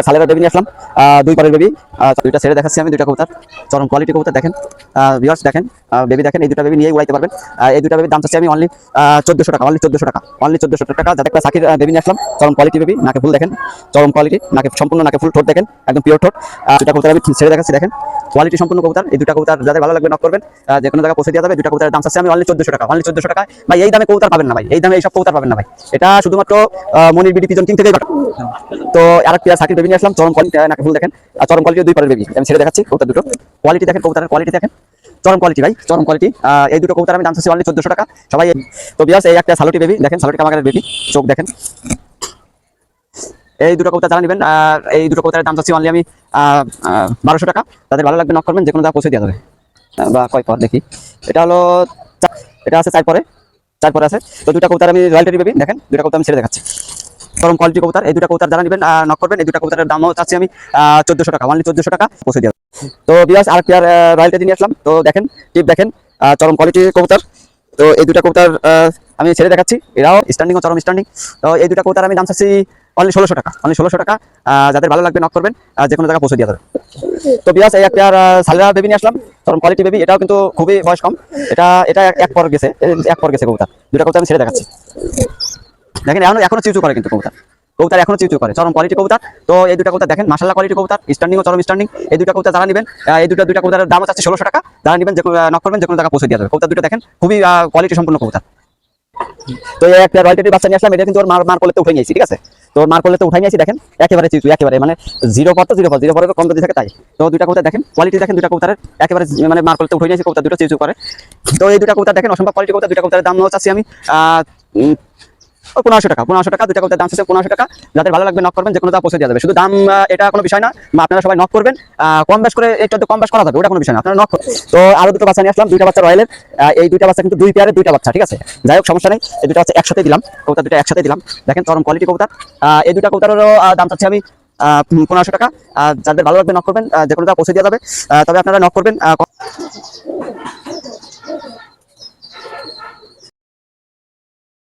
সালেরা baby নিয়ে আসলাম, দুই পারের বেবি, দুইটা ছেড়ে দেখাচ্ছি আমি। দুইটা কবুতর চরম কোয়ালিটি কবুতর, দেখেন ভিউয়ার্স, দেখেন বেবি দেখেন। এই দুটা বেবি নিয়ে উড়াইতে পারবেন। এই দুটা বেবির দাম চাচ্ছি আমি অনলি 1400 টাকা, অনলি 1400 টাকা, অনলি 1400 টাকা। যাতে একটা সাকির বেবি নিয়ে আসলাম, চরম কোয়ালিটি বেবি, নাকে ফুল দেখেন, চরম কোয়ালিটি, নাকে সম্পূর্ণ নাকে ফুল, ঠোঁট দেখেন একদম পিওর ঠোঁট। দুটা কবুতর আমি ছেড়ে দেখাচ্ছি, দেখেন কোয়ালিটি সম্পূর্ণ কবুতর। এই দুটা কবুতর যাদের ভালো লাগবে নক করবেন, যে কোনো জায়গায় পৌঁছে দেওয়া যাবে। দুটা কবুতরের দাম চাচ্ছি আমি অনলি 1400 টাকা, অনলি 1400 টাকা। ভাই এই দামে কবুতর পাবেন না ভাই, এই দামে এইসব কবুতর পাবেন না ভাই। এটা শুধুমাত্র মনির বিডি পিজন কিং থেকেই পাবেন। তো আরেকটা সাকির বেবি নিয়ে আসলাম, চরম কোয়ালিটি, নাকে ফুল দেখেন, চরম কোয়ালিটি দুই পারের বেবি আমি ছেড়ে দেখাচ্ছি। কবুতর দুটো কোয়ালিটি দেখেন, কবুতরের কোয়ালিটি দেখেন, চরম কোয়ালিটি ভাই, চরম কোয়ালিটি। এই দুটো কবুতর আমি দাম চাচ্ছি অনলি 1400 টাকা সবাই। তো বিয়াস, এই একটা সালোটি বেবি দেখেন, সালোটি কামাগারের বেবি, চোখ দেখেন। এই দুটো কবুতর যারা নেবেন, এই দুটো কবুতরের দাম চাচ্ছি অনলি আমি 1200 টাকা। তাদের ভালো লাগবে নক করবেন, যে কোনো জায়গায় পৌঁছে দেওয়া যাবে। বা কয় পর দেখি, এটা হলো এটা আছে 4 পরে, 4 পরে আছে। তো দুটা কবুতর আমি রয়্যালটি বেবি দেখেন, দুটা কবুতর আমি ছেড়ে দেখাচ্ছি, চরম কোয়ালিটি কবুতর। এই দুটা কবুতর যারা নেবেন নক করবেন। এই দুটা কবুতরের দামও চাচ্ছি আমি 1400 টাকা, অনলি 1400 টাকা পৌঁছে দেওয়া। তো বিয়াস, আর পেয়ার রয়্যালটি নিয়ে আসলাম। তো দেখেন টিপ দেখেন, চরম কোয়ালিটি কবুতর। তো এই দুটা কবুতর আমি ছেড়ে দেখাচ্ছি, এরাও স্ট্যান্ডিং ও চরম স্ট্যান্ডিং। তো এই দুটা কবুতর আমি দাম চাচ্ছি অনলি 1600 টাকা, অনলি 1600 টাকা। যাদের ভালো লাগবে নক করবেন, যে কোনো জায়গায় পৌঁছে দেওয়া যাবে। তো বিয়াস, এই একটা সালেরা বেবি নিয়ে আসলাম, চরম কোয়ালিটি বেবি। এটাও কিন্তু খুবই বয়স কম, এটা এটা এক পর গেছে, এক পর গেছে কবুতর। দুটা কবুতর আমি ছেড়ে দেখাচ্ছি, দেখেন এখনো চিউচু করে কিন্তু কবুতর, কবুতর এখনো চিউচু করে, চরম কোয়ালিটি কবুতর। তো এই দুটা কবুতর দেখেন মাশাআল্লাহ কোয়ালিটি কবুতর, স্ট্যান্ডিং ও চরম স্ট্যান্ডিং। এই দুটা কবুতর যারা নেবেন, এই দুটা কবুতরের দাম আছে 1600 টাকা। যারা নেবেন, যে নক করবেন, যে কোনো জায়গায় পৌঁছে দেওয়া যাবে। কবুতর দুটো দেখেন খুবই কোয়ালিটি সম্পূর্ণ কবুতর। তো এই একটা রয়্যালটি বাচ্চা নিয়ে আসলাম, এটা কিন্তু ওর মার করলে তো উঠে নিয়েছি, ঠিক আছে। তো মার করলে তো উঠাই নিয়েছি, দেখেন একেবারে চিচু, একেবারে মানে জিরো পর, তো জিরো পরের কম যদি থাকে তাই। তো দুটা কবুতর দেখেন কোয়ালিটি দেখেন, দুটা কবুতরের একেবারে মানে মার করলে তো উঠে নিয়েছি, কবুতর দুটো চিচু করে। তো এই দুটা কবুতর দেখেন অসম্ভব কোয়ালিটি কবুতর। দুটা কবুতরের দাম চাচ্ছি আমি 1500 টাকা, 1500 টাকা। দুটা কবুতরের দাম চাচ্ছি 1500 টাকা। যাদের ভালো লাগবে নক করবেন, যে কোনো জায়গায় পৌঁছে দেওয়া যাবে। শুধু দাম এটা কোনো বিষয় না, আপনারা সবাই নক করবেন, কম বেশ করে একটু কম বেশ করা যাবে, ওটা কোনো বিষয় না, আপনারা নক। তো আরো দুটো বাচ্চা নিয়ে আসলাম, দুইটা বাচ্চা রয়্যালের। এই দুইটা বাচ্চা কিন্তু দুই পেয়ারের দুইটা বাচ্চা, ঠিক আছে। যাই হোক সমস্যা নেই, এই দুটো বাচ্চা একসাথে দিলাম, কবুতর দুটো একসাথে দিলাম। দেখেন চরম কোয়ালিটি কবুতর। এই দুটা কবুতরেরও দাম চাচ্ছি আমি 1500 টাকা। যাদের ভালো লাগবে নক করবেন, যে কোনো জায়গায় পৌঁছে দেওয়া যাবে। তবে আপনারা নক করবেন।